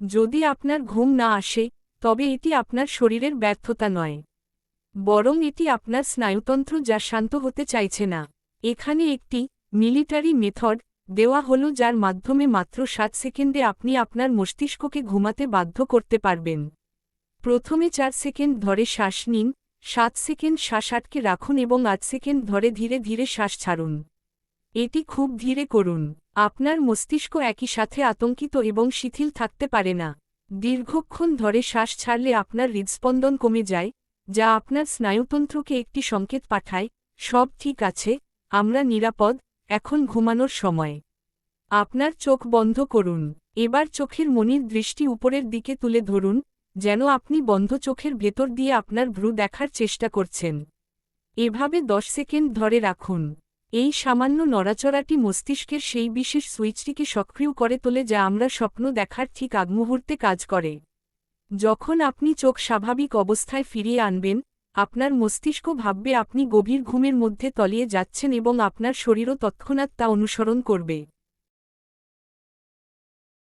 যদি আপনার ঘুম না আসে তবে এটি আপনার শরীরের ব্যর্থতা নয়, বরং এটি আপনার স্নায়ুতন্ত্র যা শান্ত হতে চাইছে না। এখানে একটি মিলিটারি মেথড দেওয়া হল যার মাধ্যমে মাত্র 7 সেকেন্ডে আপনি আপনার মস্তিষ্ককে ঘুমাতে বাধ্য করতে পারবেন। প্রথমে 4 সেকেন্ড ধরে শ্বাস নিন, 7 সেকেন্ড শ্বাস আটকে রাখুন এবং 8 সেকেন্ড ধরে ধীরে ধীরে শ্বাস ছাড়ুন। এটি খুব ধীরে করুন। আপনার মস্তিষ্ক একই সাথে আতঙ্কিত এবং শিথিল থাকতে পারে না। দীর্ঘক্ষণ ধরে শ্বাস ছাড়লে আপনার হৃদস্পন্দন কমে যায়, যা আপনার স্নায়ুতন্ত্রকে একটি সংকেত পাঠায়, সব ঠিক আছে, আমরা নিরাপদ, এখন ঘুমানোর সময়। আপনার চোখ বন্ধ করুন। এবার চোখের মনির দৃষ্টি উপরের দিকে তুলে ধরুন, যেন আপনি বন্ধ চোখের ভেতর দিয়ে আপনার ভ্রু দেখার চেষ্টা করছেন। এভাবে 10 সেকেন্ড ধরে রাখুন। এই সামান্য নড়াচড়াটি মস্তিষ্কের সেই বিশেষ সুইচটিকে সক্রিয় করে তোলে যা আমরা স্বপ্ন দেখার ঠিক আগমুহূর্তে কাজ করে। যখন আপনি চোখ স্বাভাবিক অবস্থায় ফিরিয়ে আনবেন, আপনার মস্তিষ্ক ভাববে আপনি গভীর ঘুমের মধ্যে তলিয়ে যাচ্ছেন এবং আপনার শরীরও তৎক্ষণাৎ তা অনুসরণ করবে।